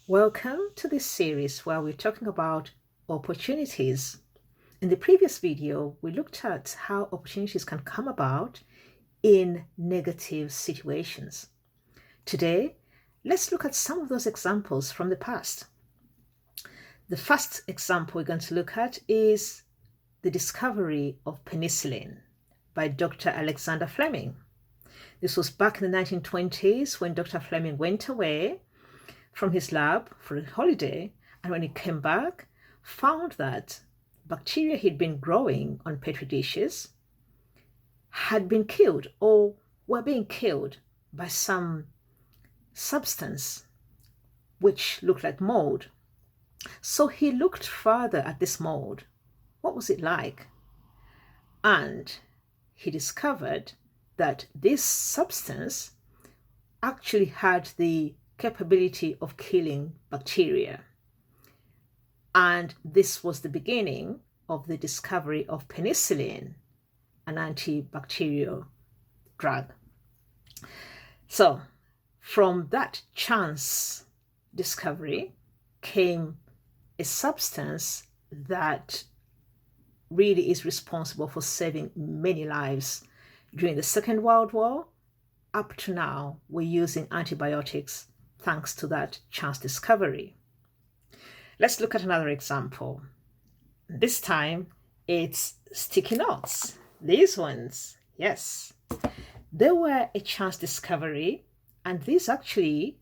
Welcome to this series where we're talking about opportunities. In the previous video, we looked at how opportunities can come about in negative situations. Today, let's look at some of those examples from the past. The first example we're going to look at is the discovery of penicillin by Dr. Alexander Fleming. This was back in the 1920s when Dr. Fleming went away from his lab for a holiday, and when he came back, found that bacteria he'd been growing on petri dishes had been killed or were being killed by some substance which looked like mold. So he looked further at this mold. What was it like? And he discovered that this substance actually had the capability of killing bacteria. And this was the beginning of the discovery of penicillin, an antibacterial drug. So from that chance discovery came a substance that really is responsible for saving many lives. During the Second World War, up to now, we're using antibiotics thanks to that chance discovery. Let's look at another example. This time, it's sticky notes. These ones, yes. They were a chance discovery, and these actually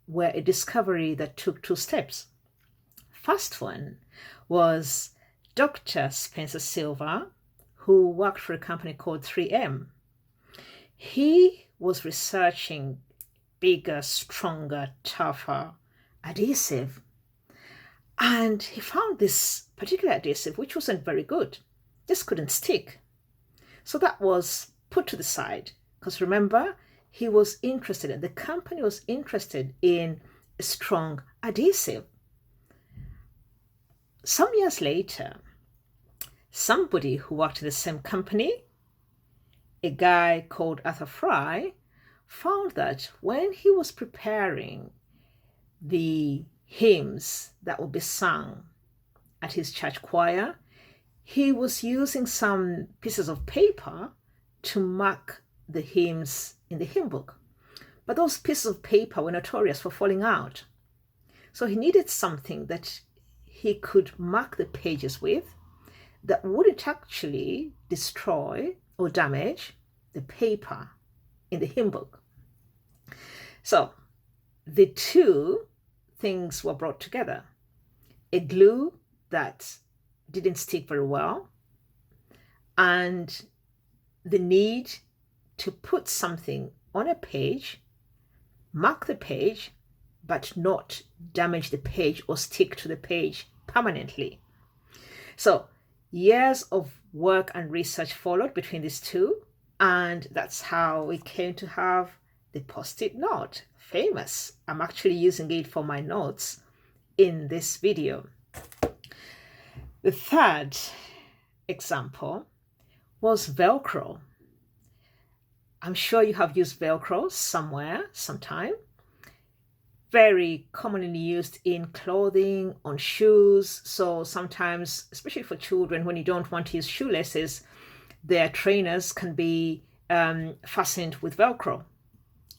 were a discovery that took two steps. First one was Dr. Spencer Silver, who worked for a company called 3M. He was researching bigger, stronger, tougher adhesive. And he found this particular adhesive, which wasn't very good. This couldn't stick. So that was put to the side. Because remember, he was interested, the company was interested in a strong adhesive. Some years later, somebody who worked in the same company, a guy called Arthur Fry, found that when he was preparing the hymns that would be sung at his church choir, he was using some pieces of paper to mark the hymns in the hymn book. But those pieces of paper were notorious for falling out. So he needed something that he could mark the pages with that wouldn't actually destroy or damage the paper in the hymn book. So the two things were brought together. A glue that didn't stick very well, and the need to put something on a page, mark the page, but not damage the page or stick to the page permanently. So years of work and research followed between these two, and that's how we came to have the Post-it note. Famous. I'm actually using it for my notes in this video. The third example was Velcro. I'm sure you have used Velcro somewhere, sometime. Very commonly used in clothing, on shoes. So sometimes, especially for children, when you don't want to use shoelaces, their trainers can be fastened with Velcro.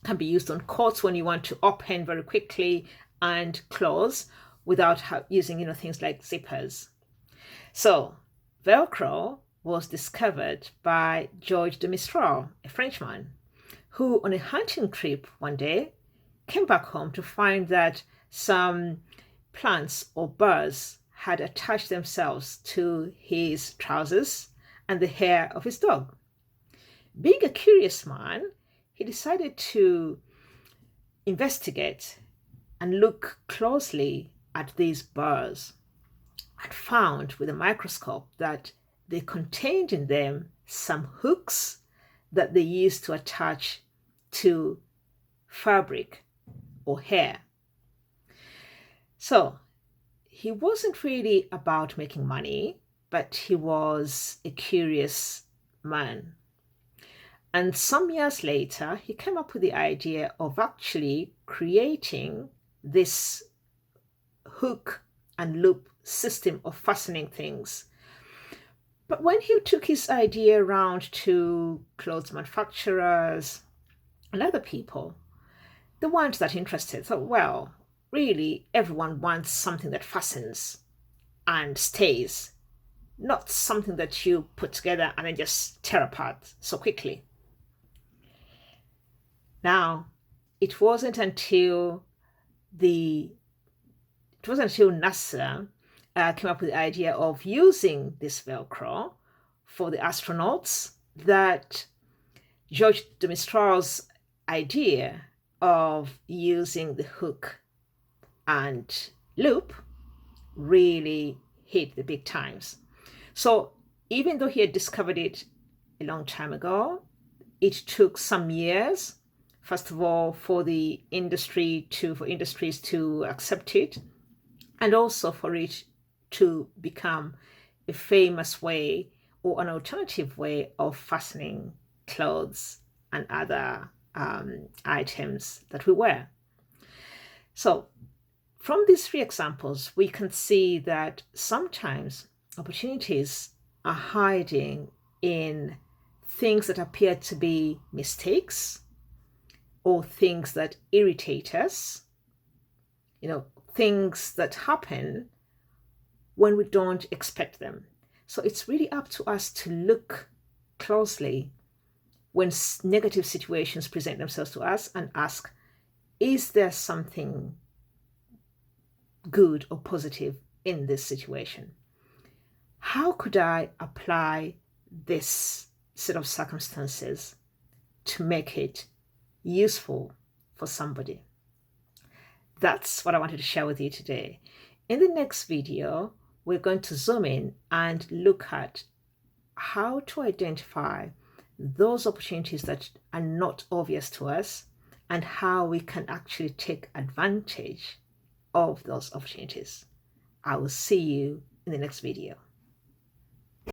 Can be used on coats when you want to open very quickly and close without using things like zippers. So Velcro was discovered by George de Mistral, a Frenchman, who on a hunting trip one day came back home to find that some plants or birds had attached themselves to his trousers and the hair of his dog. Being a curious man, he decided to investigate and look closely at these birds, and found with a microscope that they contained in them some hooks that they used to attach to fabric or hair. So he wasn't really about making money, but he was a curious man. And some years later, he came up with the idea of actually creating this hook and loop system of fastening things. But when he took his idea around to clothes manufacturers and other people, the ones that interested thought, well, really, everyone wants something that fastens and stays, not something that you put together and then just tear apart so quickly. Now, it wasn't until NASA came up with the idea of using this Velcro for the astronauts that George de Mistral's idea of using the hook and loop really hit the big times. So even though he had discovered it a long time ago, it took some years, first of all, for industries to accept it, and also for it to become a famous way or an alternative way of fastening clothes and other items that we wear. So from these three examples, we can see that sometimes opportunities are hiding in things that appear to be mistakes or things that irritate us, things that happen when we don't expect them. So it's really up to us to look closely when negative situations present themselves to us and ask, is there something good or positive in this situation? How could I apply this set of circumstances to make it useful for somebody? That's what I wanted to share with you today. In the next video, we're going to zoom in and look at how to identify those opportunities that are not obvious to us and how we can actually take advantage of those opportunities. I will see you in the next video.